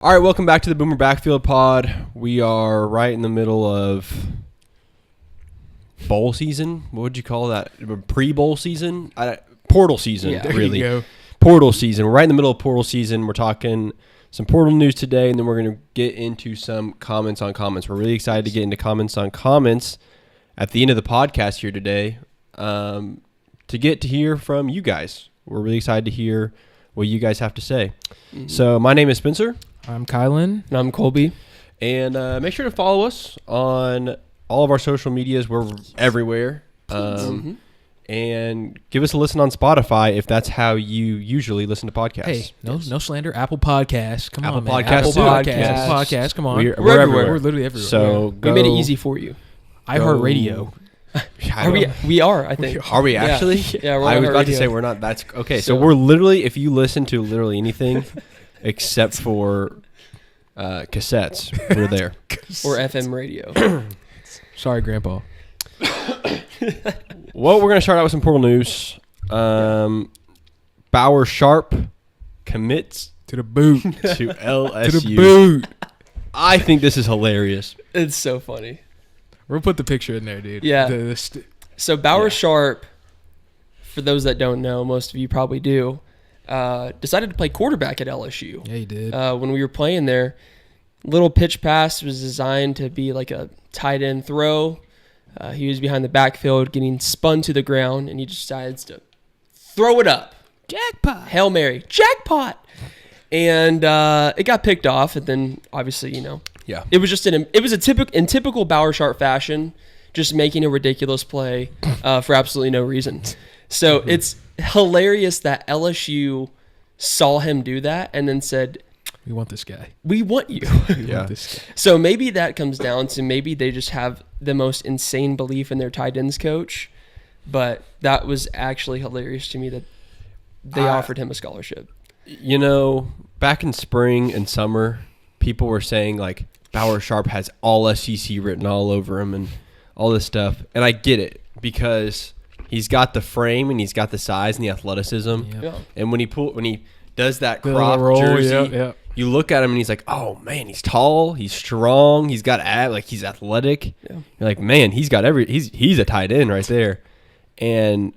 All right, welcome back to the Boomer Backfield pod. We are right in the middle of bowl season. What would you call that? Pre-bowl season? Portal season, really. There you go. Portal season. We're right in the middle of portal season. We're talking some portal news today, and then we're going to get into some comments on comments. We're really excited to get into comments on comments at the end of the podcast here today to get to hear from you guys. We're really excited to hear what you guys have to say. Mm-hmm. So my name is Spencer. I'm Kylan. And I'm Colby. And make sure to follow us on all of our social medias. We're everywhere. And give us a listen on Spotify if that's how you usually listen to podcasts. Hey, no slander. Apple Podcasts. Come on, man. Apple Podcasts. Come on. We're everywhere. everywhere. We're literally everywhere. So we made it easy for you. iHeartRadio. We are, I think. Are we actually? Yeah, we're on I was about to radio. say we're not. That's okay. So we're literally, if you listen to literally anything except for cassettes, we're there. Or FM radio. Sorry, Grandpa. Well, we're going to start out with some portal news. Bauer Sharp commits To the boot. to LSU. To the boot. I think this is hilarious. It's so funny. We'll put the picture in there, dude. Yeah. So Bauer Sharp, for those that don't know, most of you probably do, decided to play quarterback at LSU. Yeah, he did. When we were playing there, little pitch pass was designed to be like a tight end throw. He was behind the backfield getting spun to the ground, and he decides to throw it up. Jackpot. Hail Mary. Jackpot. And it got picked off, and then obviously, Yeah. it was just in typical Bauer Sharp fashion, just making a ridiculous play for absolutely no reason. So it's hilarious that LSU saw him do that and then said, We want this guy. "We want you." We want this guy. So maybe that comes down to maybe they just have the most insane belief in their tight ends coach, but that was actually hilarious to me that they offered him a scholarship. Back in spring and summer, people were saying like Bauer Sharp has all SEC written all over him and all this stuff. And I get it because he's got the frame and he's got the size and the athleticism. Yep. Yeah. And when he does that The crop roll, jersey, yeah. you look at him and he's like, oh man, he's tall, he's strong, he's got he's athletic. Yeah. You're like, man, he's got he's a tight end right there. And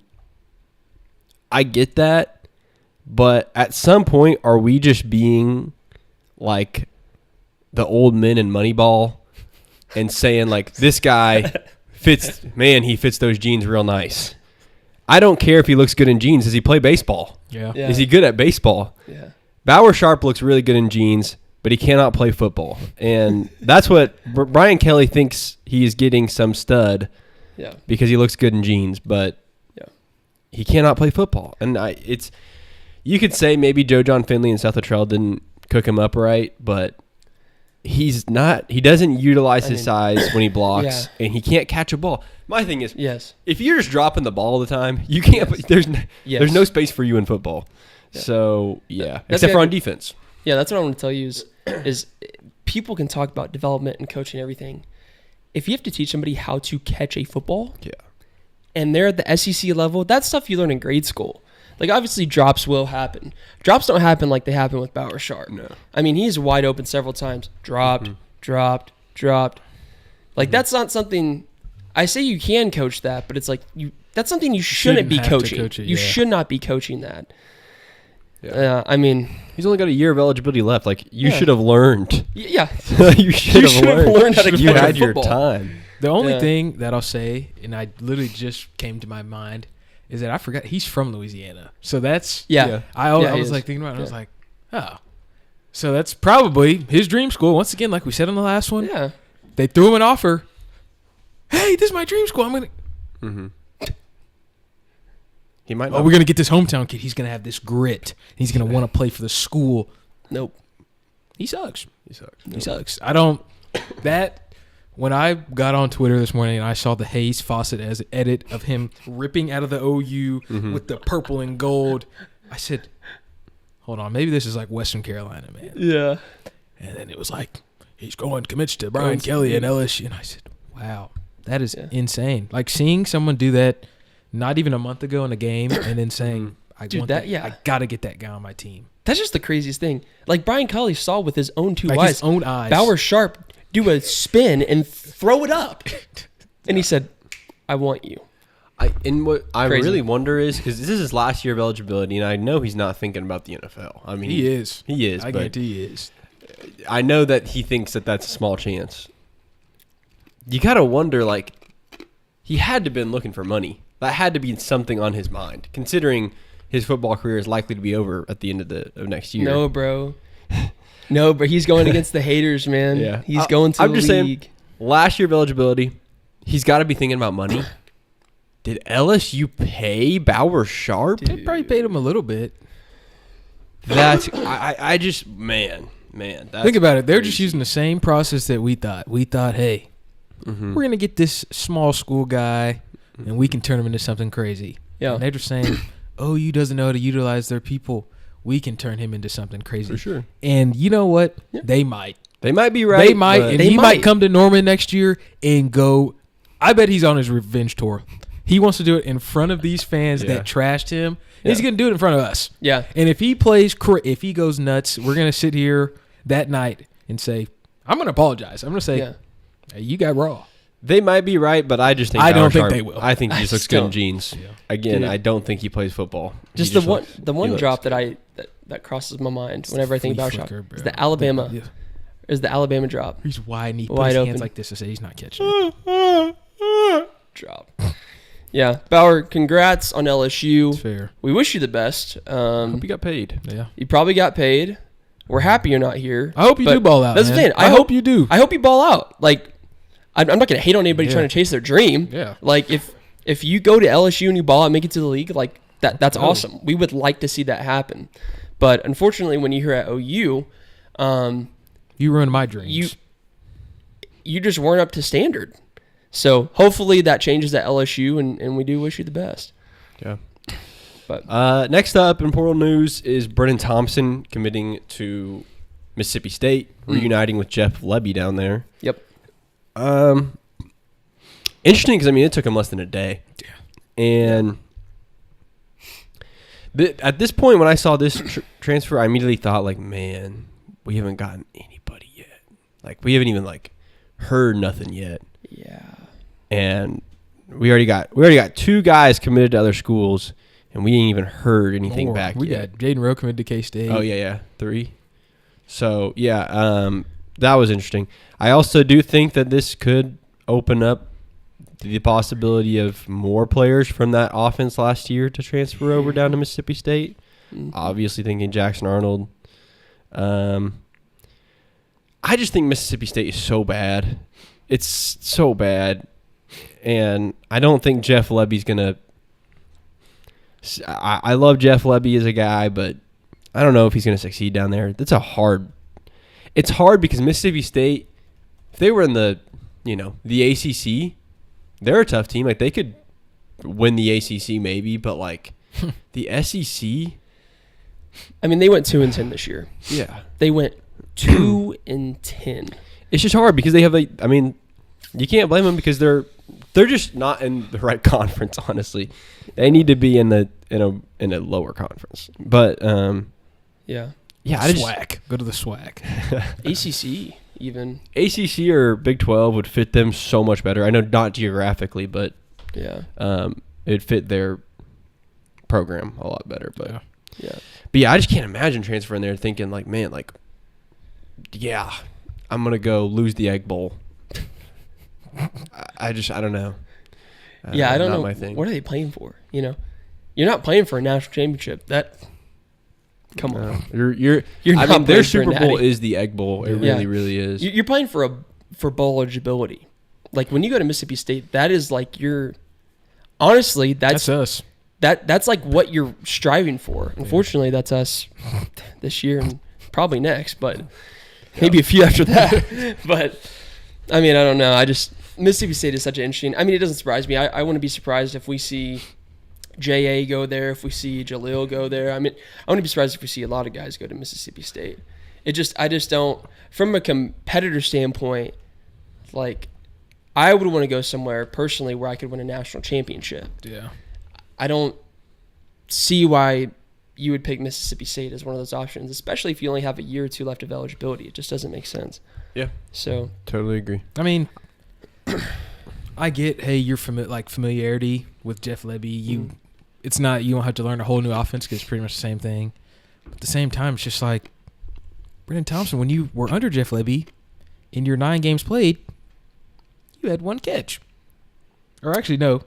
I get that. But at some point, are we just being like the old men in Moneyball and saying like, this guy he fits those jeans real nice. I don't care if he looks good in jeans. Does he play baseball? Yeah. Yeah. Is he good at baseball? Yeah. Bauer Sharp looks really good in jeans, but he cannot play football. And that's what Brian Kelly thinks he is getting some stud Yeah. because he looks good in jeans, but he cannot play football. And you could say maybe Joe John Finley and Seth Luttrell didn't cook him up right, but he doesn't utilize his size when he blocks, and he can't catch a ball. My thing is, if you're just dropping the ball all the time, you can't. There's no space for you in football. Yeah. So except for on defense. Yeah, that's what I want to tell you is people can talk about development and coaching and everything. If you have to teach somebody how to catch a football, and they're at the SEC level, that's stuff you learn in grade school. Like, obviously, drops will happen. Drops don't happen like they happen with Bauer Sharp. No. I mean, he's wide open several times. Dropped. Like, that's not something... I say you can coach that, but it's like, that's something you shouldn't be coaching. You should not be coaching that. Yeah. I mean... He's only got a year of eligibility left. Like, you should have learned. Yeah. You should have learned how to catch you had a your football. time. The only thing that I'll say, and I literally just came to my mind, is that I forgot he's from Louisiana. So that's... I was like thinking about it. I was like, oh. So that's probably his dream school. Once again, like we said on the last one. Yeah. They threw him an offer. Hey, this is my dream school. I'm going to... Mm-hmm. He might not. Oh, we're going to get this hometown kid. He's going to have this grit. He's going to want to play for the school. Nope. He sucks. Nope. He sucks. I don't... That... When I got on Twitter this morning and I saw the Hayes Fawcett edit of him ripping out of the OU with the purple and gold, I said, hold on, maybe this is like Western Carolina, man. Yeah. And then it was like, he's commits to Brian Kelly and LSU. And I said, wow, that is insane. Like seeing someone do that not even a month ago in a game and then saying, I got to get that guy on my team. That's just the craziest thing. Like Brian Colley saw with his own two eyes. His own eyes. Bauer Sharp do a spin and throw it up. And he said, I want you. What I Crazy. really wonder is, because this is his last year of eligibility, and I know he's not thinking about the NFL. I mean, He is. He is. I but guarantee he is. I know that he thinks that that's a small chance. You got to wonder, like, he had to have been looking for money. That had to be something on his mind, considering his football career is likely to be over at the end of next year. No, bro. No, but he's going against the haters, man. Yeah. He's going to I'm the just league. saying, last year of eligibility, he's got to be thinking about money. Did LSU pay Bauer Sharp? They probably paid him a little bit. That's I just man. That's Think about it. They're crazy. just using the same process that we thought. We thought, hey, we're going to get this small school guy, and we can turn him into something crazy. Yeah. And they're just saying, OU doesn't know how to utilize their people. We can turn him into something crazy. For sure. And you know what? Yeah. They might. They might be right. They might. And They he might. might come to Norman next year and go. I bet he's on his revenge tour. He wants to do it in front of these fans that trashed him. Yeah. He's going to do it in front of us. Yeah. And if he if he goes nuts, we're going to sit here that night and say, I'm going to apologize. I'm going to say, Yeah. hey, you got raw. They might be right, but I just think I don't Bauer think Sharp- they will. I think he I just looks just good in don't. jeans. Yeah. Again, Dude. I don't think he plays football. Just He the one looks- the he one looks- drop that crosses my mind whenever I think Flea about flicker, shot bro. is the Alabama. Yeah. Is the Alabama drop. He's wide and he put Wide his open. hands like this to say he's not catching it. Drop. Yeah. Bauer, congrats on LSU. It's fair. We wish you the best. Hope he got paid. Yeah. You probably got paid. We're happy you're not here. I hope you But do ball out. That's man. the thing. I hope you do. I hope you ball out. Like, I'm not going to hate on anybody Yeah. trying to chase their dream. Yeah. Like, if you go to LSU and you ball out and make it to the league, like, that's Oh. awesome. We would like to see that happen. But unfortunately, when you're at OU, You ruined my dreams. you just weren't up to standard. So hopefully that changes at LSU, and we do wish you the best. Yeah. But Next up in portal news is Brennan Thompson committing to Mississippi State, reuniting with Jeff Lebby down there. yep. Interesting because, I mean, it took him less than a day. Yeah. And at this point, when I saw this transfer, I immediately thought, like, man, we haven't gotten anybody yet. Like, we haven't even, like, heard nothing yet. Yeah. And we already got two guys committed to other schools, and we ain't even heard anything More. back We yet. got Jaden Rowe committed to K-State. Oh, yeah. 3. So, yeah, that was interesting. I also do think that this could open up the possibility of more players from that offense last year to transfer over down to Mississippi State. Mhm. Obviously thinking Jackson Arnold. I just think Mississippi State is so bad. It's so bad. And I don't think Jeff Lebby's going to – I love Jeff Lebby as a guy, but I don't know if he's going to succeed down there. It's hard because Mississippi State, if they were in the ACC, they're a tough team. Like, they could win the ACC maybe, but, like, the SEC – I mean, they went 2-10 this year. yeah. They went 2-10. It's just hard because they have you can't blame them because they're just not in the right conference, honestly. They need to be in a lower conference. But Yeah. yeah, I just SWAC. Go to the SWAC. ACC even. ACC or Big 12 would fit them so much better. I know not geographically, but Yeah. it'd fit their program a lot better. But Yeah. But yeah, I just can't imagine transferring there thinking like, man, like, yeah, I'm gonna go lose the Egg Bowl. I don't know. Yeah, I don't not know. My thing. What are they playing for? You're not playing for a national championship. Come on. You're You're I not mean, their playing for a Super Bowl natty. is the Egg Bowl. It Yeah. really, really is. You're playing for bowl eligibility. Like when you go to Mississippi State, that is like honestly, That's us. that's like what you're striving for. Unfortunately, that's us this year and probably next, but maybe a few after that. But I mean, I don't know. Mississippi State is such an interesting. I mean, it doesn't surprise me. I wouldn't be surprised if we see J.A. go there, if we see Jalil go there. I mean, I wouldn't be surprised if we see a lot of guys go to Mississippi State. I just don't. From a competitor standpoint, like I would want to go somewhere personally where I could win a national championship. Yeah. I don't see why you would pick Mississippi State as one of those options, especially if you only have a year or two left of eligibility. It just doesn't make sense. Yeah. So Totally agree. I mean, I get, hey, you're familiarity with Jeff Lebby. It's not, you don't have to learn a whole new offense because it's pretty much the same thing. But at the same time, it's just like Brennan Thompson, when you were under Jeff Lebby, in your 9 games played, you had 1 catch. Or actually, no.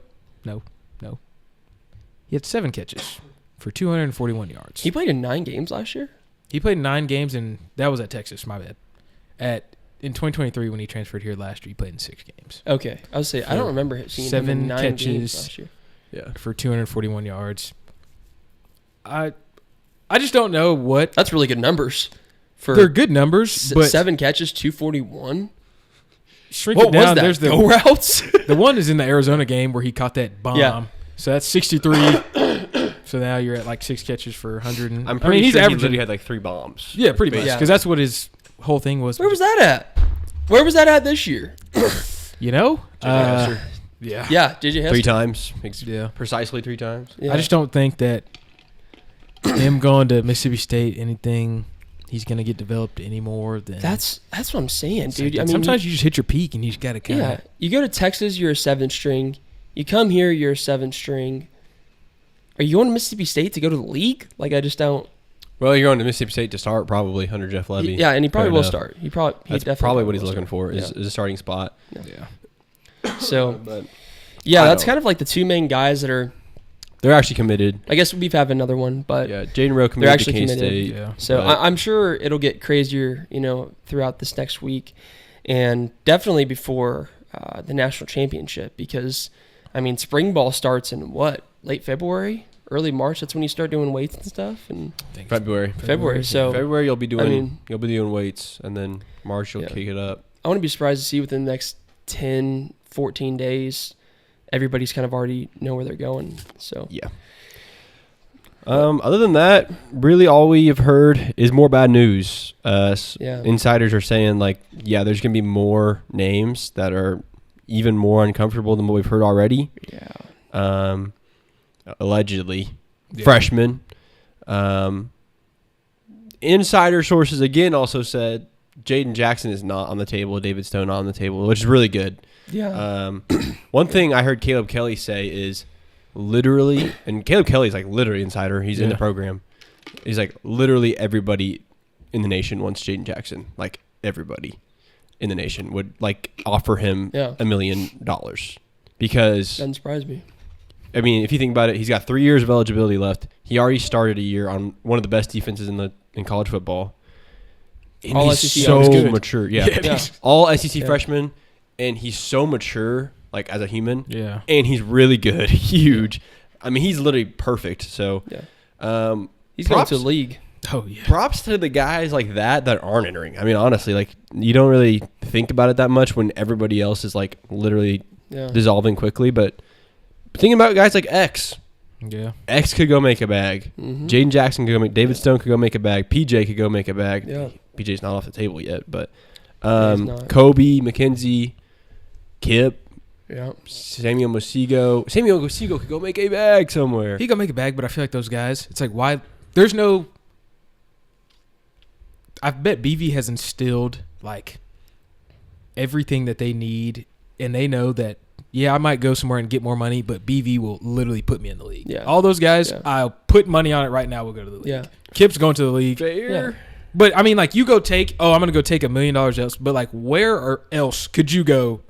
He had 7 catches for 241 yards. he played in 9 games last year? He played 9 games, and that was at Texas, my bad. In 2023, when he transferred here last year, he played in 6 games. Okay. I was saying, I don't remember seeing him in 9 games last year. Yeah. For 241 yards. I just don't know what. That's really good numbers. They're good numbers, but 7 catches, 241. shrink What it down. was that? There's the Go routes? The one is in the Arizona game where he caught that bomb. Yeah. So that's 63. So now you're at like 6 catches for 100. I'm pretty he's sure he averaging. literally had like 3 bombs. Yeah, pretty much. Yeah. Because that's what his whole thing was. Where was that at? Where was that at this year? You know? Hester. Yeah. Yeah, JJ Hester. 3 times. Yeah. Precisely 3 times. Yeah. I just don't think that him going to Mississippi State, anything, he's going to get developed any more than. That's what I'm saying, dude. I mean, sometimes you just hit your peak and you just got to kind of. yeah, you go to Texas, you're a 7th string. You come here, you're a 7th string. Are you going to Mississippi State to go to the league? Like, I just don't. Well, you're going to Mississippi State to start probably under Jeff Lebby. Yeah, and he probably Fair will enough. start. He That's definitely probably what he's will looking start. for is a starting spot. Yeah. So, But yeah, I that's don't- kind of like the 2 main guys that are. they're actually committed. I guess we've had another one, but Yeah, Jaden Rowe committed to actually committed. K-State. Yeah. so but- I'm sure it'll get crazier, throughout this next week, and definitely before the national championship, because, I mean, spring ball starts in what, late February, early March? That's when you start doing weights and stuff, and February. So February you'll be doing mean- you'll be doing weights, and then March you'll Yeah. kick it up. I wouldn't be surprised to see within the next 10, 14 days, everybody's kind of already know where they're going. So Yeah. Other than that, really all we have heard is more bad news. Yeah. Insiders are saying there's gonna be more names that are even more uncomfortable than what we've heard already. yeah, Allegedly, Yeah. freshmen. Insider sources again also said Jaden Jackson is not on the table, David Stone not on the table, which is really good. yeah, One thing I heard Caleb Kelly say is literally, and Caleb Kelly's like literally insider. He's in the Yeah. program. He's like literally everybody in the nation wants Jaden Jackson. Like everybody in the nation would like offer him Yeah. $1 million because doesn't surprise me. I mean, if you think about it, he's got 3 years of eligibility left. He already started a year on one of the best defenses in college football. And All he's SEC so was good. mature. Yeah. Yeah. All SEC Yeah. freshman, and he's so mature, like as a human. Yeah. And he's really good, huge. I mean, he's literally perfect. So, Yeah. He's going props, to the league. Oh, yeah. props to the guys like that aren't entering. I mean, honestly, like you don't really think about it that much when everybody else is like literally Yeah. dissolving quickly. But thinking about guys like X Yeah. could go make a bag. Mhm. Jaden Jackson could go make. David Stone could go make a bag. PJ could go make a bag. Yeah. PJ's not off the table yet, but he's not. Kobe, McKenzie, Kip, Yeah. Samuel Mosigo. Samuel Mosigo could go make a bag somewhere. He gonna make a bag, but I feel like those guys, it's like, why? There's no. I bet BV has instilled like everything that they need, and they know that. Yeah, I might go somewhere and get more money, but BV will literally put me in the league. Yeah. All those guys, Yeah. I'll put money on it right now. We'll go to the league. Yeah. Kip's going to the league. Yeah. But I mean, like, you go take. Oh, I'm gonna go take $1 million else. But like, where else could you go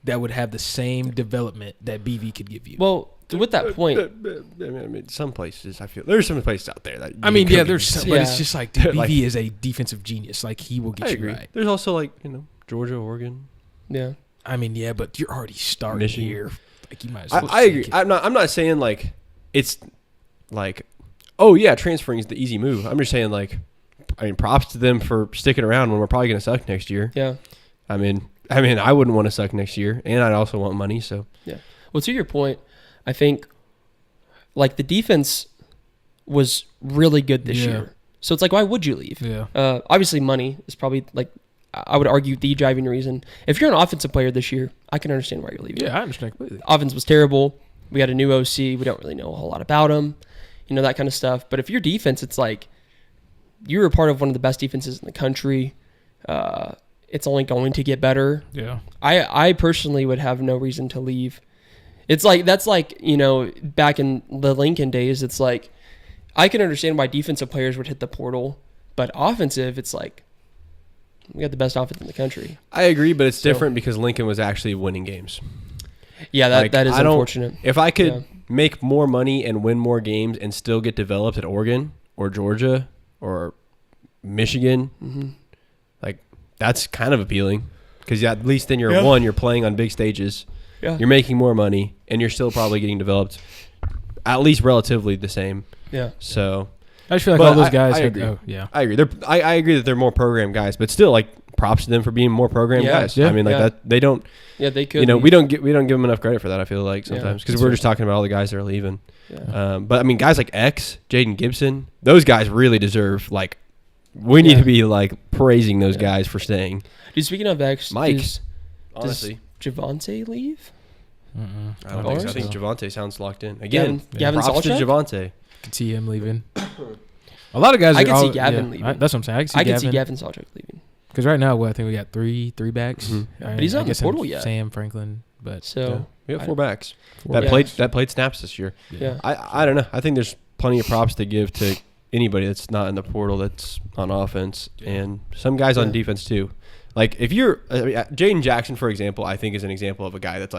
that would have the same development that BV could give you? Well, with that point, I mean, some places I feel there's some places out there that I mean, you yeah, could there's, get- some, but it's Yeah. just like, dude, BV Like- is a defensive genius. Like, he will get I you agree. right. There's also like Georgia, Oregon. yeah. I mean, yeah, but you're already starting Michigan. here. Like, you might as well. I agree. sink it. I'm not saying like it's like oh yeah, transferring is the easy move. I'm just saying like I mean props to them for sticking around when we're probably gonna suck next year. Yeah. I mean I wouldn't want to suck next year, and I'd also want money. So Well, to your point, I think like the defense was really good this Yeah. year. So it's like, why would you leave? Yeah. Obviously, money is probably like I would argue the driving reason. If you're an offensive player this year, I can understand why you're leaving. Yeah, I understand completely. Offense was terrible. We got a new OC. We don't really know a whole lot about him. that kind of stuff. But if your defense, it's like you're a part of one of the best defenses in the country. It's only going to get better. Yeah. I personally would have no reason to leave. It's like, that's like, back in the Lincoln days, it's like, I can understand why defensive players would hit the portal, but offensive, it's like, we got the best offense in the country. I agree, but it's different because Lincoln was actually winning games. Yeah, that is unfortunate. If I could make more money and win more games and still get developed at Oregon or Georgia or Michigan, like that's kind of appealing because at least then you're playing on big stages. Yeah. You're making more money and you're still probably getting developed at least relatively the same. Yeah. So I just feel like all those guys. I agree. I agree. I agree that they're more program guys, but still, like, props to them for being more program guys. Yeah. I mean, like that they don't. Yeah, they could. We don't give them enough credit for that. I feel like sometimes because we're just talking about all the guys that are leaving. Yeah. But I mean, guys like X, Jaden Gibson, those guys really deserve we need to be praising those guys for staying. Dude, speaking of X, Mike, honestly, does Javante leave? I don't think so. I think Javante sounds locked in again. Gavin props to Sawchuk? Javante. I could see him leaving. A lot of guys. I can see Gavin leaving. That's what I'm saying. I can see Gavin Sawchuk leaving. Because right now, I think we got three backs. But he's not in the portal yet. Sam Franklin, but we have 4 backs that played snaps this year. Yeah. I don't know. I think there's plenty of props to give to anybody that's not in the portal that's on offense and some guys on defense too. Like if you're Jaden Jackson, for example, I think is an example of a guy that's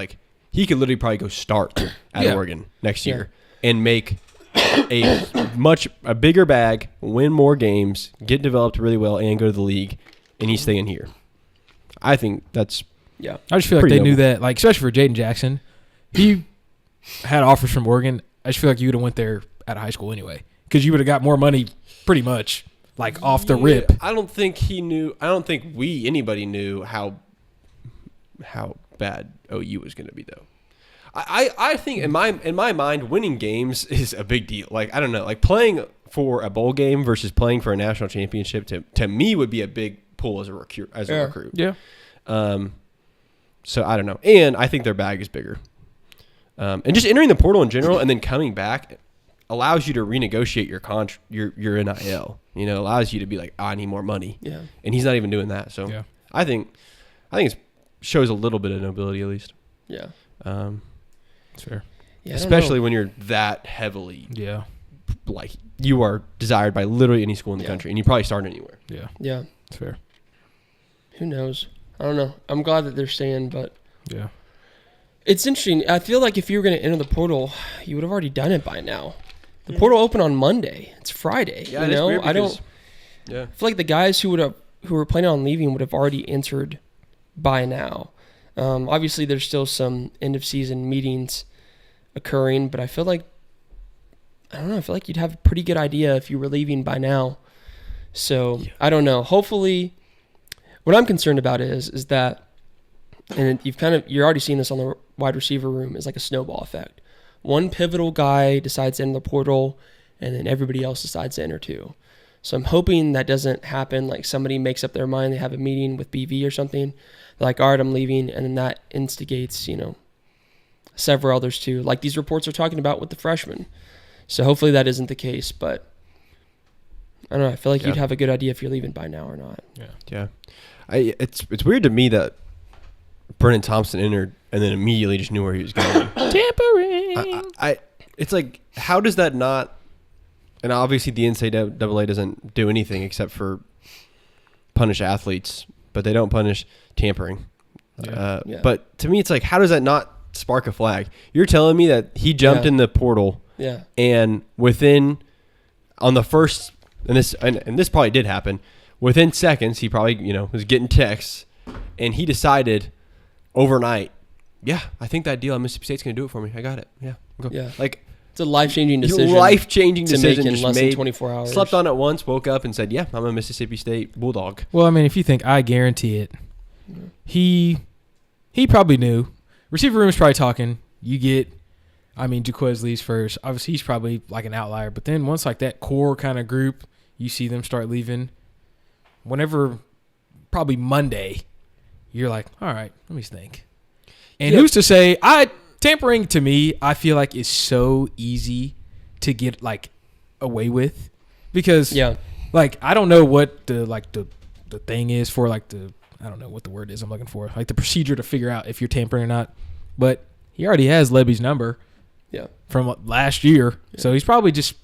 he could literally probably go start at Oregon next year and make a bigger bag, win more games, get developed really well, and go to the league, and he's staying here. I think that's I just feel like they knew that, especially for Jaden Jackson, he had offers from Oregon. I just feel like you would have went there out of high school anyway because you would have got more money pretty much off the rip. I don't think he knew. I don't think anybody knew how bad OU was going to be though. I think in my mind, winning games is a big deal. I don't know, playing for a bowl game versus playing for a national championship to me would be a big pull as a recruit. Yeah. So I don't know, and I think their bag is bigger. And just entering the portal in general and then coming back allows you to renegotiate your NIL. Allows you to be I need more money. Yeah. And he's not even doing that. So I think it shows a little bit of nobility at least. Yeah. That's fair. Yeah, especially when you're that heavily. Yeah. You are desired by literally any school in the country, and you probably start anywhere. Yeah. Yeah. That's fair. Who knows? I don't know. I'm glad that they're staying, but yeah. It's interesting. I feel like if you were going to enter the portal, you would have already done it by now. The portal opened on Monday. It's Friday. Yeah, it's weird because, I feel like the guys who were planning on leaving would have already entered by now. Obviously, there's still some end of season meetings occurring, but I feel like you'd have a pretty good idea if you were leaving by now. So I don't know. Hopefully, what I'm concerned about is that, and you're already seeing this on the wide receiver room, is like a snowball effect. One pivotal guy decides to enter the portal, and then everybody else decides to enter too. So I'm hoping that doesn't happen. Somebody makes up their mind, they have a meeting with BV or something. They're all right, I'm leaving, and then that instigates, several others too. These reports are talking about with the freshmen. So hopefully that isn't the case, but I don't know. I feel like you'd have a good idea if you're leaving by now or not. Yeah. It's weird to me that Brennan Thompson entered and then immediately just knew where he was going. Tampering. It's how does that not? And obviously the NCAA doesn't do anything except for punish athletes, but they don't punish tampering. But to me, it's how does that not spark a flag? You're telling me that he jumped in the portal, and on the first, and this probably did happen, within seconds, he probably was getting texts, and he decided overnight, I think that deal at Mississippi State's gonna do it for me. I got it. Go. It's a life-changing decision. Decision in just less than 24 hours. Slept on it once, woke up and said, I'm a Mississippi State Bulldog. Well, I mean, if you think, I guarantee it. He probably knew. Receiver room is probably talking. Jaquez leaves first. Obviously, he's probably an outlier. But then once that core kind of group, you see them start leaving. Whenever, probably Monday, you're all right, let me think. And who's to say, tampering to me, I feel like is so easy to get away with, because Yeah. like I don't know what the thing is for like I don't know what the word is I'm looking for, like the procedure to figure out if you're tampering or not, but he already has Levy's number. Yeah. From last year, so he's probably just,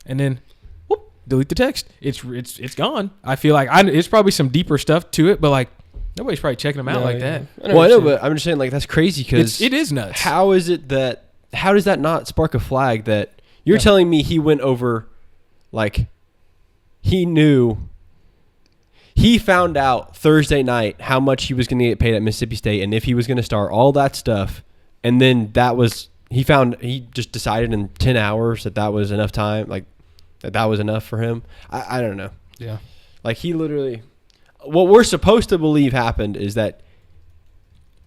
and then whoop, delete the text. It's gone. I feel like it's probably some deeper stuff to it, but like nobody's probably checking them out like that. I know, but I'm just saying like that's crazy because it is nuts. How does that not spark a flag that you're telling me he went over, like he knew. He found out Thursday night how much he was going to get paid at Mississippi State and if he was going to start, all that stuff. And then he just decided in 10 hours that was enough time, like that was enough for him. I don't know. Yeah. Like he literally, what we're supposed to believe happened is that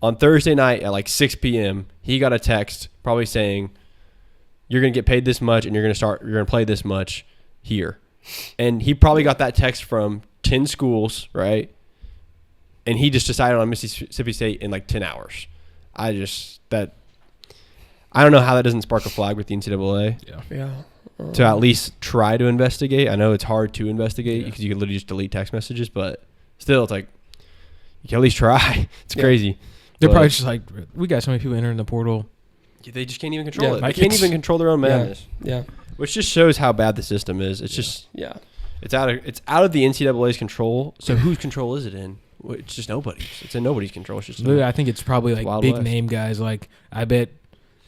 on Thursday night at like 6 p.m., he got a text probably saying, you're going to get paid this much and you're going to play this much here. And he probably got that text from 10 schools, right? And he just decided on Mississippi State in like 10 hours. I don't know how that doesn't spark a flag with the NCAA. Yeah. To at least try to investigate. I know it's hard to investigate because you can literally just delete text messages, but still, it's like you can at least try. It's crazy. They're probably just like, we got so many people entering the portal. They just can't even control it. Like They can't even control their own madness. Yeah. Which just shows how bad the system is. It's just it's out of the NCAA's control. So whose control is it in? Well, it's just nobody's. It's in nobody's control. It's just I think it's probably like big name guys. Like I bet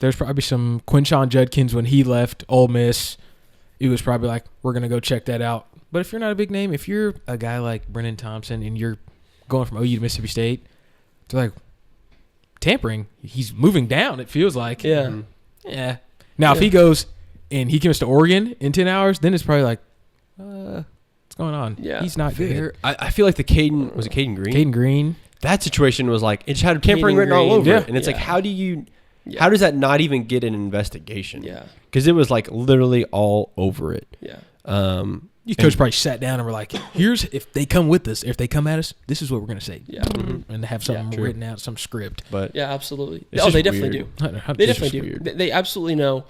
there's probably some Quinshon Judkins when he left Ole Miss. It was probably like, we're gonna go check that out. But if you're not a big name, if you're a guy like Brennan Thompson and you're going from OU to Mississippi State, they're like tampering. He's moving down. It feels like. Yeah. Mm-hmm. Yeah. Now if he goes and he comes to Oregon in 10 hours, then it's probably like, what's going on? Yeah. He's not good. I feel like Caden Green? Caden Green. That situation was like, it just had tampering written all over it. And it's like, how does that not even get an investigation? Yeah. Because it was like literally all over it. Yeah. You coach probably sat down and were like, here's, if they come with us, if they come at us, this is what we're going to say. Yeah. And have something written out, some script. But yeah, absolutely. Oh, they definitely do. They definitely do. They absolutely know.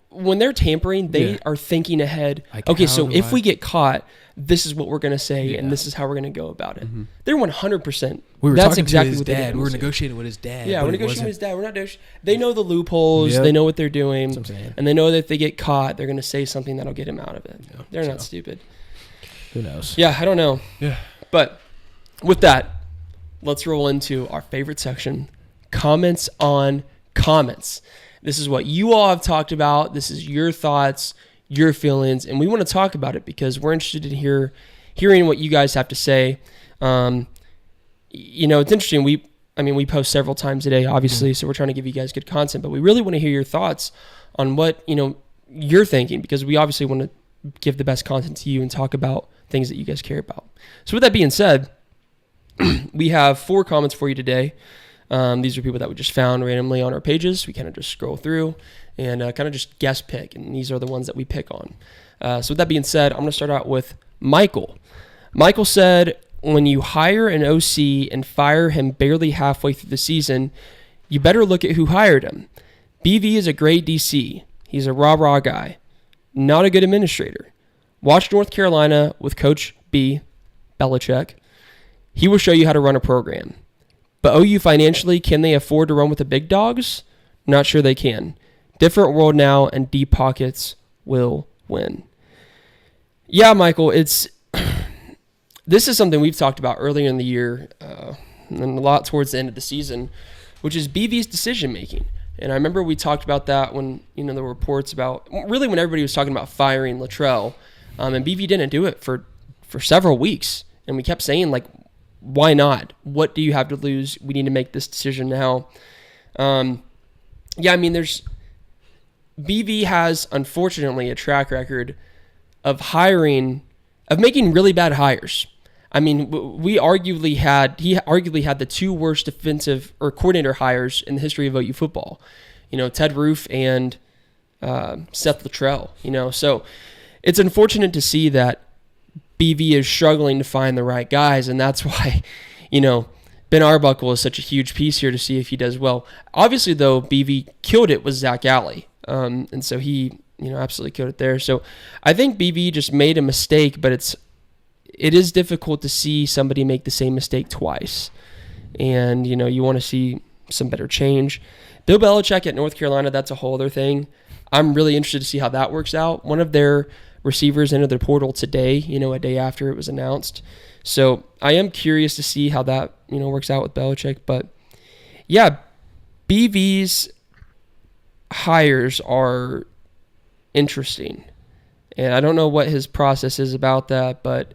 When they're tampering, they are thinking ahead. Like, okay, so if we get caught, this is what we're going to say, and this is how we're going to go about it. Mm-hmm. They're 100%. That's exactly what his dad. We were negotiating with his dad. Yeah, we're negotiating with his dad. We're not. They know the loopholes. Yep. They know what they're doing, that's what I'm saying. And they know that if they get caught, they're going to say something that'll get him out of it. Yeah, they're not stupid. Who knows? Yeah, I don't know. Yeah. But with that, let's roll into our favorite section: comments on comments. This is what you all have talked about. This is your thoughts, your feelings, and we want to talk about it because we're interested in hearing what you guys have to say. It's interesting. We post several times a day, obviously, so we're trying to give you guys good content, but we really want to hear your thoughts on what, you're thinking, because we obviously want to give the best content to you and talk about things that you guys care about. So with that being said, we have 4 comments for you today. These are people that we just found randomly on our pages. We kind of just scroll through and kind of just guess pick, and these are the ones that we pick on. So with that being said, I'm going to start out with Michael. Michael said, when you hire an OC and fire him barely halfway through the season, you better look at who hired him. BV is a great DC. He's a rah-rah guy. Not a good administrator. Watch North Carolina with Coach B, Belichick. He will show you how to run a program. But OU financially, can they afford to run with the big dogs? Not sure they can. Different world now, and deep pockets will win. Yeah, Michael, this is something we've talked about earlier in the year and a lot towards the end of the season, which is BV's decision making. And I remember we talked about that when the reports about really when everybody was talking about firing Luttrell, and BV didn't do it for several weeks, and we kept saying like, why not? What do you have to lose? We need to make this decision now. There's BV has unfortunately a track record of making really bad hires. I mean, he arguably had the 2 worst defensive or coordinator hires in the history of OU football. Ted Roof and Seth Luttrell. So it's unfortunate to see that BV is struggling to find the right guys, and that's why, Ben Arbuckle is such a huge piece here to see if he does well. Obviously, though, BV killed it with Zach Alley, and so he absolutely killed it there. So I think BV just made a mistake, but it is difficult to see somebody make the same mistake twice. And, you want to see some better change. Bill Belichick at North Carolina, that's a whole other thing. I'm really interested to see how that works out. One of their receivers entered the portal today, a day after it was announced. So I am curious to see how that, works out with Belichick. But, yeah, BV's hires are interesting. And I don't know what his process is about that, but,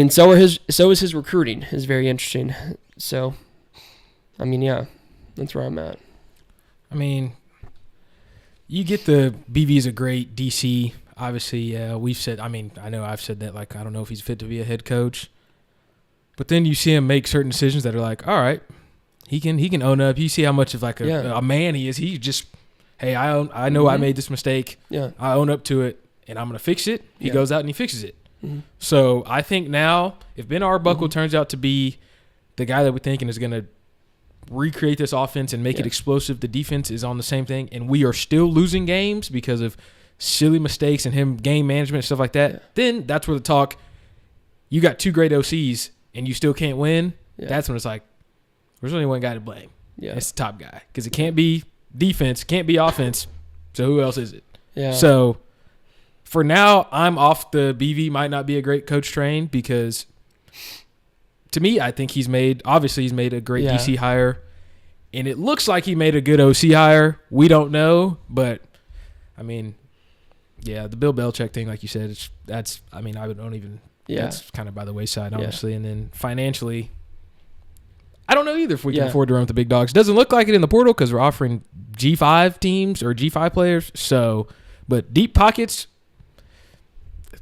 so is his recruiting is very interesting. So, yeah, that's where I'm at. You get the BV's a great DC. Obviously, we've said, I know I've said that, I don't know if he's fit to be a head coach. But then you see him make certain decisions that are like, all right, he can own up. You see how much of a man he is. He just, hey, I know I made this mistake. Yeah. I own up to it, and I'm going to fix it. He goes out and he fixes it. Mm-hmm. So I think now, if Ben Arbuckle turns out to be the guy that we're thinking is going to recreate this offense and make it explosive, the defense is on the same thing, and we are still losing games because of silly mistakes and him game management and stuff like that, then that's where the talk, you got 2 great OCs and you still can't win, that's when it's like, there's only one guy to blame. Yeah. It's the top guy. Because it can't be defense, can't be offense, so who else is it? Yeah. So for now, I'm off the BV might not be a great coach train because to me, I think he's made a great DC hire, and it looks like he made a good OC hire. We don't know, but the Bill Belichick thing, like you said, that's kind of by the wayside, honestly. And then financially, I don't know either if we can afford to run with the big dogs. Doesn't look like it in the portal because we're offering G5 teams or G5 players. So, but deep pockets,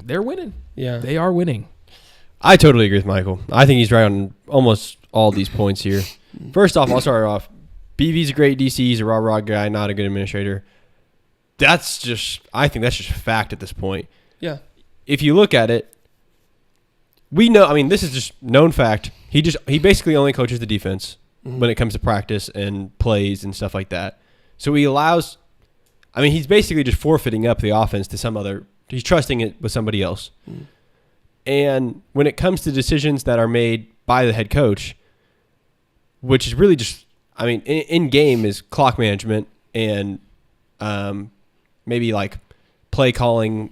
they're winning. Yeah, they are winning. I totally agree with Michael. I think he's right on almost all these points here. First off, I'll start off. BV's a great DC. He's a raw guy, not a good administrator. I think that's just fact at this point. Yeah. If you look at it, we know, this is just known fact. He basically only coaches the defense when it comes to practice and plays and stuff like that. So he allows, he's basically just forfeiting up the offense to he's trusting it with somebody else. Mm. And when it comes to decisions that are made by the head coach, which is really just, in game is clock management and maybe play calling,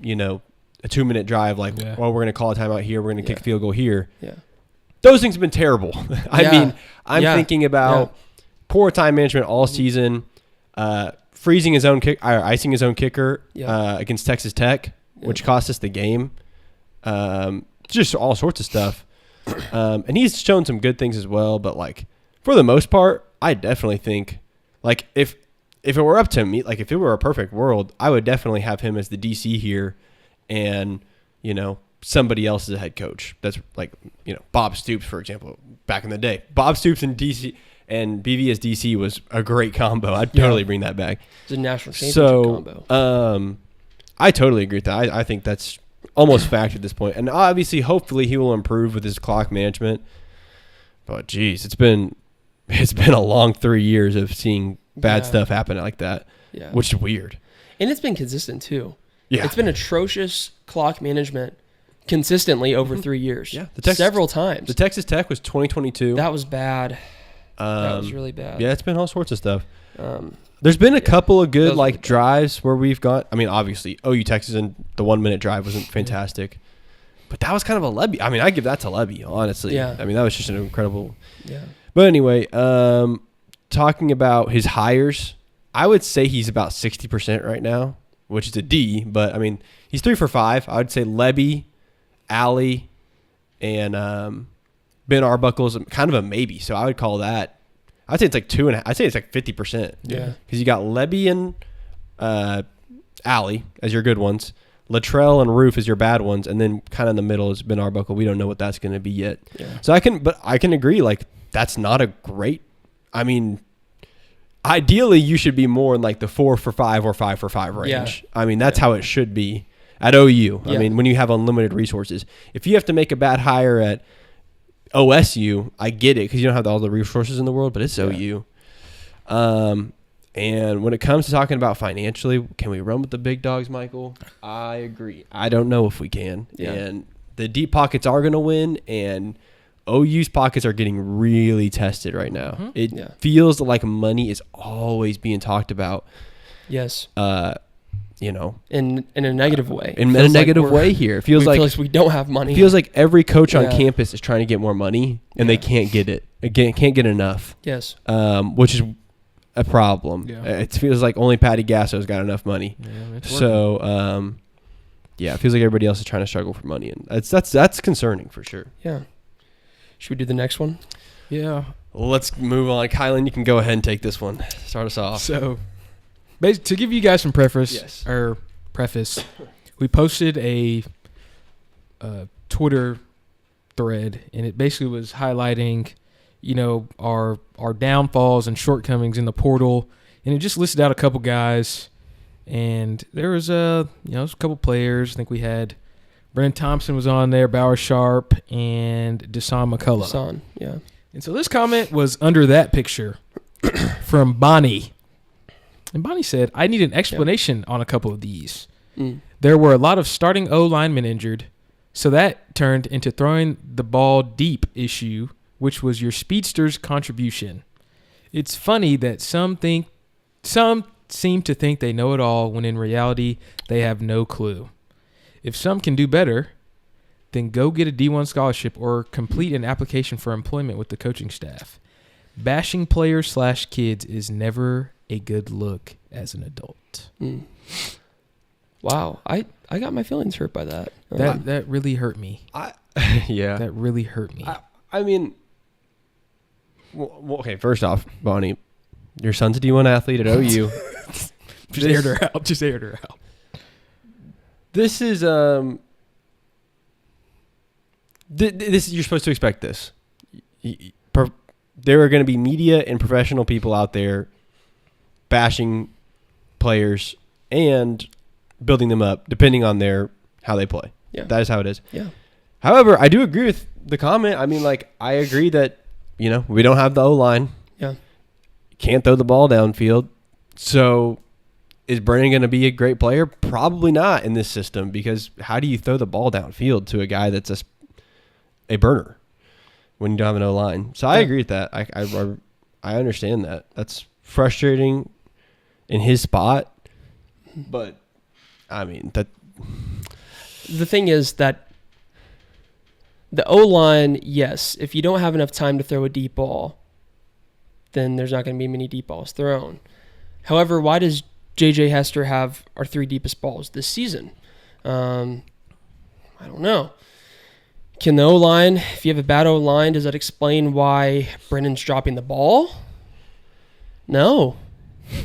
a 2-minute drive, we're going to call a timeout here, we're going to kick a field goal here. Yeah. Those things have been terrible. I'm thinking about poor time management all season, freezing his own icing his own kicker against Texas Tech, which cost us the game. Just all sorts of stuff. And he's shown some good things as well, but for the most part, I definitely think if it were up to me, if it were a perfect world, I would definitely have him as the DC here and, somebody else as a head coach. That's Bob Stoops, for example, back in the day. Bob Stoops and DC and BV as DC was a great combo. I'd totally bring that back. It's a national championship combo. I totally agree with that. I think that's almost fact at this point. And obviously, hopefully, he will improve with his clock management. But geez, it's been a long 3 years of seeing bad stuff happen like that, which is weird. And it's been consistent too. Yeah, it's been atrocious clock management consistently over 3 years. Yeah, several times. The Texas Tech was 2022. That was bad. That was really bad. Yeah, it's been all sorts of stuff. There's been a couple of good drives where we've got. Obviously, OU Texas and the 1-minute drive wasn't fantastic, but that was kind of a Lebby. I give that to Lebby, honestly. Yeah. That was just an incredible. Yeah. But anyway, talking about his hires, I would say he's about 60% right now, which is a D. But he's 3 for 5. I would say Lebby, Alley, and Ben Arbuckle is kind of a maybe. So I would call that. I'd say it's 2.5. I'd say it's 50%. Yeah. Because you got Lebby and Alley as your good ones, Latrell and Roof as your bad ones, and then kind of in the middle is Ben Arbuckle. We don't know what that's going to be yet. Yeah. So I can agree. That's not a great. Ideally you should be more in the 4 for 5 or 5 for 5 range. Yeah. That's how it should be at OU. Yeah. When you have unlimited resources, if you have to make a bad hire at OSU, I get it because you don't have all the resources in the world, but it's OU. And when it comes to talking about financially, can we run with the big dogs, Michael? I agree. I don't know if we can. Yeah. And the deep pockets are going to win, and OU's pockets are getting really tested right now. Mm-hmm. It feels like money is always being talked about. Yes. You know, in a negative way. In a negative way here. It feels like we don't have money. It feels like every coach on campus is trying to get more money, and they can't get it. Again, can't get enough. Yes. Which is a problem. Yeah. It feels like only Patty Gasso's got enough money. Yeah, so, it feels like everybody else is trying to struggle for money, and that's concerning for sure. Yeah. Should we do the next one? Yeah. Well, let's move on. Kylan, you can go ahead and take this one. Start us off. So, to give you guys some preface, we posted a Twitter thread, and it basically was highlighting, our downfalls and shortcomings in the portal, and it just listed out a couple guys, and there was a couple players. I think we had Brennan Thompson was on there, Bauer Sharp, and Desan McCullough. Desan, yeah. And so this comment was under that picture from Bonnie. And Bonnie said, I need an explanation on a couple of these. There were a lot of starting O linemen injured, so that turned into throwing the ball deep issue, which was your speedster's contribution. It's funny that some seem to think they know it all when in reality they have no clue. If some can do better, then go get a D1 scholarship or complete an application for employment with the coaching staff. Bashing players/kids is never a good look as an adult. Wow, I got my feelings hurt by that. That really hurt me. That really hurt me. I mean, okay. First off, Bonnie, your son's a D1 athlete at OU. Just aired her out. This is this you're supposed to expect this. There are going to be media and professional people out there bashing players and building them up depending on how they play. Yeah. That is how it is. Yeah. However, I do agree with the comment. I mean, I agree that, we don't have the O-line. Yeah. Can't throw the ball downfield. So is Brennan going to be a great player? Probably not in this system, because how do you throw the ball downfield to a guy that's a burner when you don't have an O-line? So I agree with that. I understand that. That's frustrating in his spot, but I mean that. The thing is that the O-line, yes, if you don't have enough time to throw a deep ball, then there's not going to be many deep balls thrown. However, why does J.J. Hester have our 3 deepest balls this season? I don't know. Can the O-line, if you have a bad O-line, does that explain why Brennan's dropping the ball? No.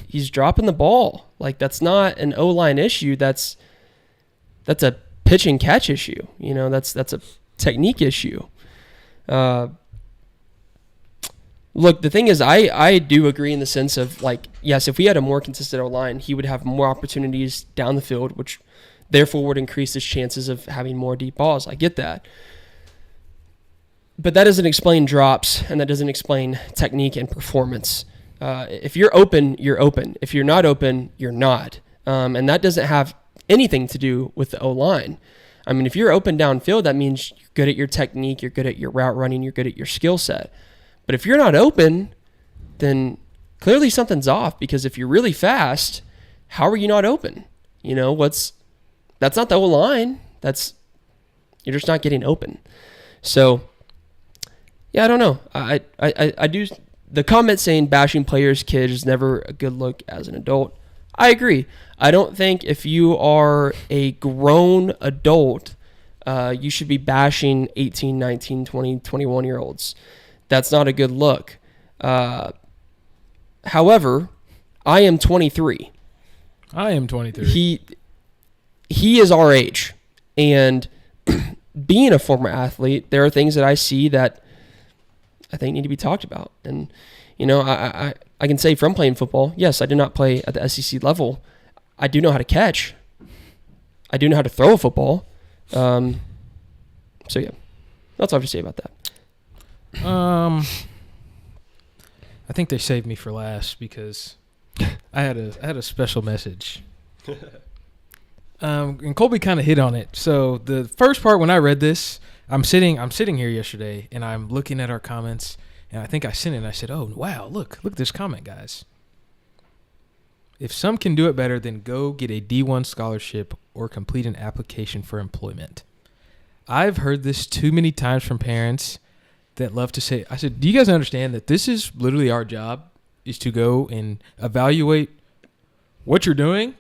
He's dropping the ball. That's not an O-line issue. That's a pitch and catch issue. That's a technique issue. Look, the thing is, I do agree in the sense of, yes, if we had a more consistent O-line, he would have more opportunities down the field, which therefore would increase his chances of having more deep balls. I get that. But that doesn't explain drops, and that doesn't explain technique and performance. If you're open, you're open. If you're not open, you're not. And that doesn't have anything to do with the O-line. I mean, if you're open downfield, that means you're good at your technique, you're good at your route running, you're good at your skill set. But if you're not open, then clearly something's off, because if you're really fast, how are you not open? That's not the O-line. You're just not getting open. So, yeah, I don't know. I do. The comment saying bashing players' kids is never a good look as an adult. I agree. I don't think if you are a grown adult, you should be bashing 18, 19, 20, 21-year-olds. That's not a good look. However, I am 23. I am 23. He is our age. And being a former athlete, there are things that I see that I think need to be talked about. And, I can say from playing football, yes, I did not play at the SEC level. I do know how to catch. I do know how to throw a football. So, yeah, that's all I have to say about that. I think they saved me for last, because I had a special message. And Colby kind of hit on it. So the first part, when I read this, I'm sitting here yesterday, and I'm looking at our comments, and I think I sent it, and I said, "Oh wow, look at this comment, guys. If some can do it better, then go get a D1 scholarship or complete an application for employment." I've heard this too many times from parents that love to say, I said, do you guys understand that this is literally our job, is to go and evaluate what you're doing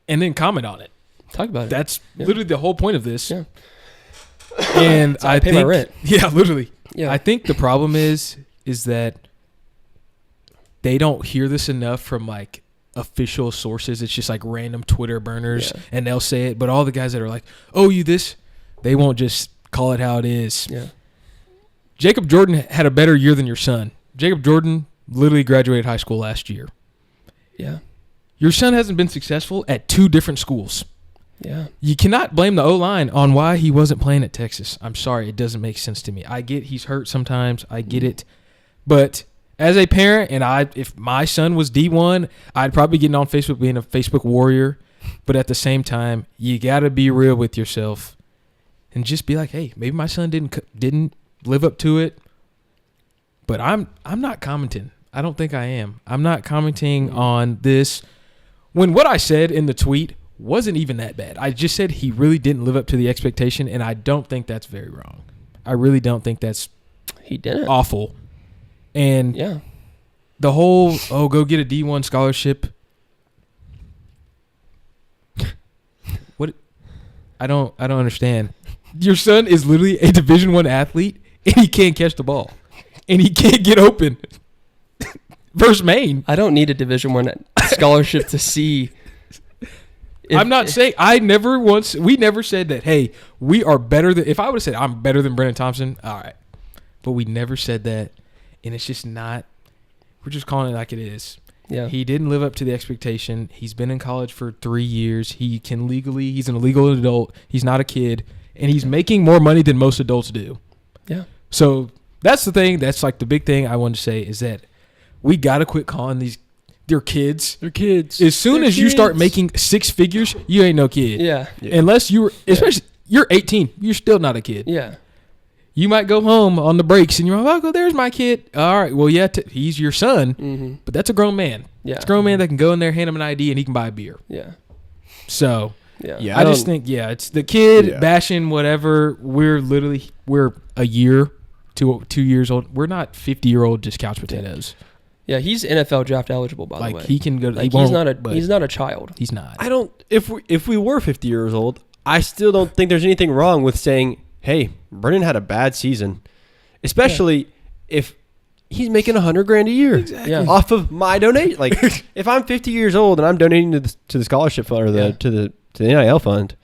and then comment on it. Talk about it. That's literally the whole point of this. Yeah. And I pay think, my rent. Yeah, literally. Yeah. I think the problem is that they don't hear this enough from like official sources. It's just like random Twitter burners, and they'll say it. But all the guys that are like, "Oh, you this," they won't just call it how it is. Yeah. Jacob Jordan had a better year than your son. Jacob Jordan literally graduated high school last year. Yeah. Your son hasn't been successful at 2 different schools. Yeah. You cannot blame the O-line on why he wasn't playing at Texas. I'm sorry. It doesn't make sense to me. I get he's hurt sometimes. I get it. But as a parent, and if my son was D1, I'd probably get on Facebook being a Facebook warrior. But at the same time, you got to be real with yourself and just be like, hey, maybe my son didn't live up to it. But I'm not commenting. I don't think I am. I'm not commenting on this when what I said in the tweet wasn't even that bad. I just said he really didn't live up to the expectation, and I don't think that's very wrong. I really don't think that's awful. And the whole, go get a D1 scholarship. What? I don't understand. Your son is literally a Division I athlete, and he can't catch the ball, and he can't get open. Versus Maine. I don't need a Division I scholarship to see. I'm not saying we never said that, hey, we are better than, if I would have said I'm better than Brennan Thompson, all right. But we never said that, and it's just not, we're just calling it like it is. Yeah. He didn't live up to the expectation. He's been in college for 3 years. He's an illegal adult. He's not a kid, and he's making more money than most adults do. Yeah. So that's the thing. That's like the big thing I wanted to say is that we got to quit calling they're kids. They're kids. As soon as you start making 6 figures, you ain't no kid. Yeah. Unless especially you're 18, you're still not a kid. Yeah. You might go home on the breaks and you're like, oh, there's my kid. All right, well, yeah, he's your son, but that's a grown man. Yeah. It's a grown man that can go in there, hand him an ID, and he can buy a beer. Yeah. So, yeah, I just think, it's the kid bashing whatever. We're a year to 2 years old. We're not 50-year-old just couch potatoes. Yeah, he's NFL draft eligible, by the way. He can go. He's not a child. He's not. I don't. If we were 50 years old, I still don't think there's anything wrong with saying, "Hey, Brennan had a bad season," especially if he's making $100,000 a year off of my donation. Like, if I'm 50 years old and I'm donating to the scholarship fund or to the NIL fund,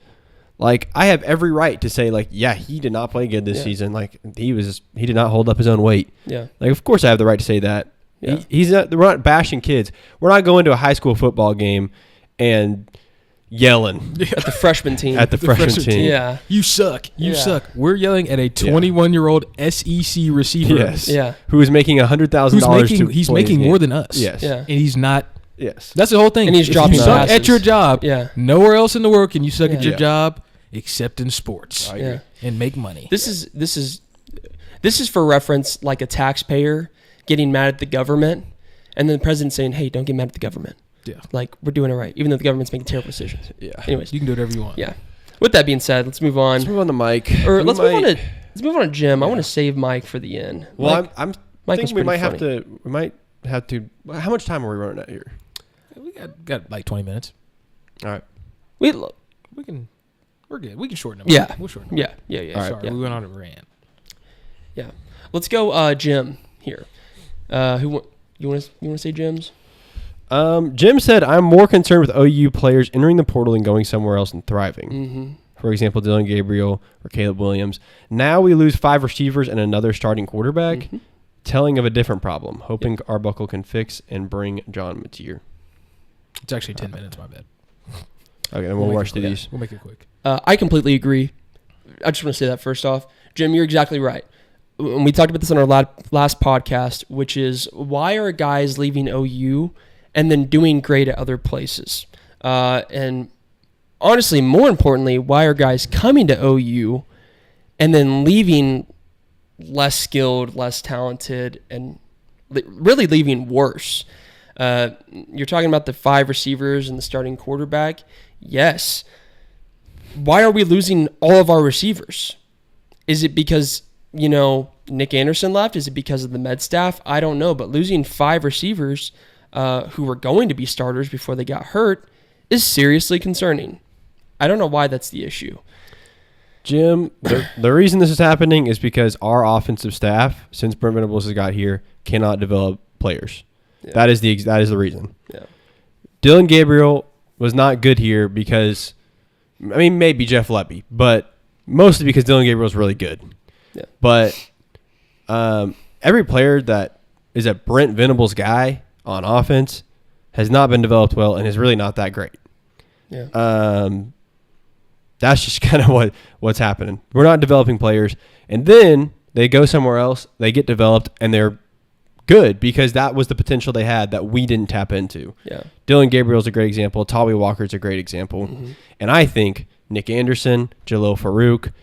like, I have every right to say, like, yeah, he did not play good this season. Like, he did not hold up his own weight. Yeah. Like, of course I have the right to say that. Yeah. We're not bashing kids. We're not going to a high school football game and yelling at the freshman team. At the freshman team. Yeah. You suck. You suck. We're yelling at a 21-year-old SEC receiver. Yes. Yeah. Who is making $100,000 He's making more than us. Yes. Yeah. And he's not. Yes. That's the whole thing. And he's dropping you suck at your job. Yeah. Nowhere else in the world can you suck at your job except in sports. And make money. This is for reference, like a taxpayer getting mad at the government, and then the president saying, "Hey, don't get mad at the government. Yeah, like, we're doing it right, even though the government's making terrible decisions." Yeah. Anyways, you can do whatever you want. Yeah. With that being said, let's move on. Let's move on to Mike. Or let's move on to Jim. I want to save Mike for the end. Well, I'm thinking we might have to. How much time are we running at here? We got like 20 minutes. All right. We're good. We can shorten them. Yeah. We'll shorten them. Yeah. All right. Sorry, we went on a rant. Yeah. Let's go, Jim here. You want to say Jim's? Jim said, "I'm more concerned with OU players entering the portal and going somewhere else and thriving. Mm-hmm. For example, Dylan Gabriel or Caleb Williams. Now we lose 5 receivers and another starting quarterback. Mm-hmm. Telling of a different problem. Hoping Arbuckle can fix and bring John Mateer." It's actually 10 minutes. My bad. Okay, then we'll rush through these. We'll make it quick. I completely agree. I just want to say that first off, Jim, you're exactly right. And we talked about this on our last podcast, which is, why are guys leaving OU and then doing great at other places. And honestly, more importantly, why are guys coming to OU and then leaving less skilled, less talented, and really leaving worse? You're talking about the 5 receivers and the starting quarterback. Yes. Why are we losing all of our receivers? Is it because, Nick Anderson left? Is it because of the med staff? I don't know. But losing 5 receivers who were going to be starters before they got hurt is seriously concerning. I don't know why that's the issue. Jim, the reason this is happening is because our offensive staff, since Brent Venables has got here, cannot develop players. Yeah. That is the reason. Yeah. Dylan Gabriel was not good here because, maybe Jeff Leppi, but mostly because Dylan Gabriel is really good. Yeah. But every player that is a Brent Venables guy on offense has not been developed well and is really not that great. Yeah. That's just kind of what's happening. We're not developing players, and then they go somewhere else, they get developed, and they're good because that was the potential they had that we didn't tap into. Yeah. Dylan Gabriel's a great example. Tawi Walker's a great example. Mm-hmm. And I think Nick Anderson, Jalil Farouk,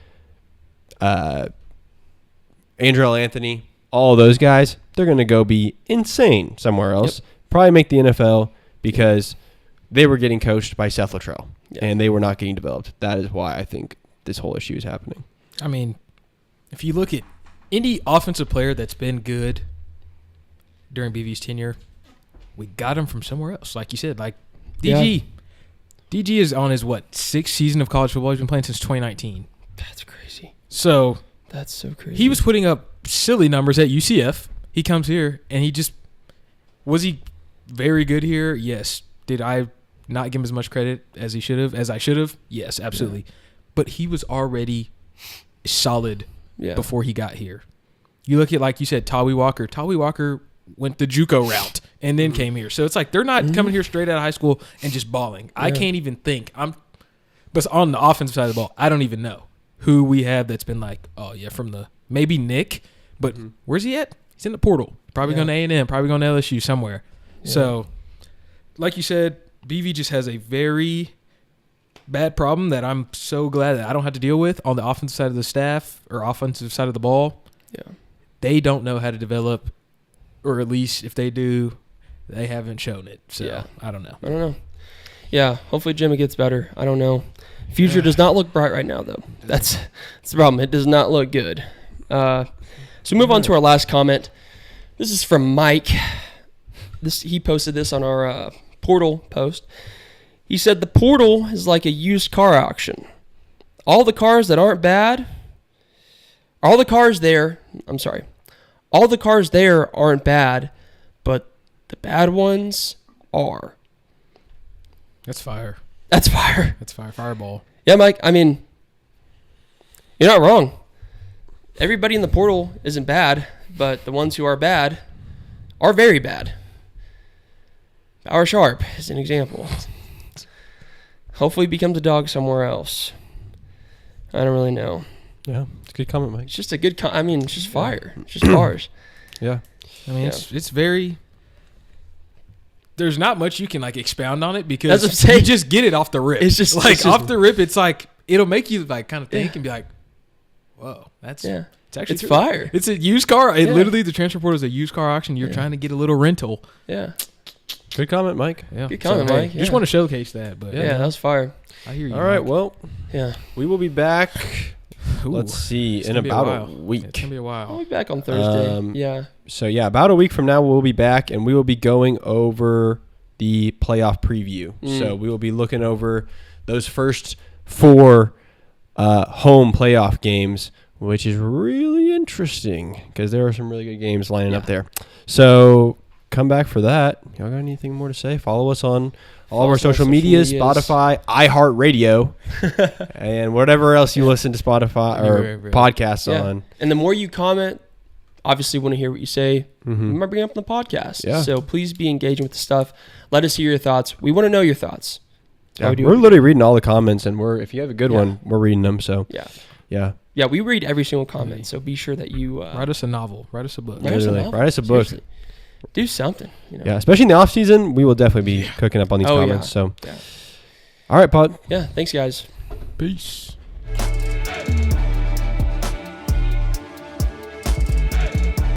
Andrell Anthony, all of those guys, they're going to go be insane somewhere else. Yep. Probably make the NFL because they were getting coached by Seth Luttrell, and they were not getting developed. That is why I think this whole issue is happening. If you look at any offensive player that's been good during BV's tenure, we got him from somewhere else. Like you said, like DG. Yeah. DG is on his, 6th season of college football. He's been playing since 2019. That's crazy. So that's so crazy. He was putting up silly numbers at UCF. He comes here, and was he very good here? Yes. Did I not give him as much credit as I should have? Yes, absolutely. Yeah. But he was already solid before he got here. You look at, like you said, Tawi Walker. Tawi Walker went the JUCO route and then came here. So it's like they're not coming here straight out of high school and just balling. Yeah. I can't even think. But on the offensive side of the ball, I don't even know who we have that's been like, maybe Nick, but where's he at? He's in the portal. Probably going to A&M, probably going to LSU somewhere. Yeah. So, like you said, BV just has a very bad problem that I'm so glad that I don't have to deal with on the offensive side of the staff or offensive side of the ball. Yeah. They don't know how to develop, or at least if they do, they haven't shown it. So, I don't know. Yeah, hopefully Jimmy gets better. I don't know. Future does not look bright right now, though. That's the problem. It does not look good. So move on to our last comment. This is from Mike. He posted this on our portal post. He said, the portal is like a used car auction. All the cars there aren't bad, but the bad ones are. That's fire. That's fire. That's fire. Fireball. Yeah, Mike, you're not wrong. Everybody in the portal isn't bad, but the ones who are bad are very bad. Bauer Sharp is an example. Hopefully he becomes a dog somewhere else. I don't really know. Yeah, it's a good comment, Mike. It's just a good it's just fire. It's just bars. Yeah. It's very... There's not much you can expound on it because you just get it off the rip. It's just off the rip. It's it'll make you kind of think and be like, "Whoa, it's actually fire." It's a used car. Literally, the transfer portal is a used car auction. You're trying to get a little rental. Yeah. Good comment, Mike. Yeah. Good comment, Mike. Just want to showcase that, but that was fire. I hear you. All right, Mike. well, we will be back. Ooh, let's see, in about a week. It's gonna be a while. I'll be back on Thursday. So about a week from now, we'll be back, and we will be going over the playoff preview. So we will be looking over those first 4 home playoff games, which is really interesting because there are some really good games lining up there. So come back for that. Y'all got anything more to say? Follow us on all of our social medias, Spotify, iHeartRadio, and whatever else you listen to Spotify or podcasts on. And the more you comment, obviously want to hear what you say. We might bring it up on the podcast. Yeah. So please be engaging with the stuff. Let us hear your thoughts. We want to know your thoughts. Yeah, we're literally reading all the comments, and if you have a good one, we're reading them. So yeah, we read every single comment. So be sure that you write us a novel, write us a book. Write us a book. Seriously. Do something. Yeah, especially in the off season, we will definitely be cooking up on these comments. So, all right, Pod. Yeah, thanks, guys. Peace.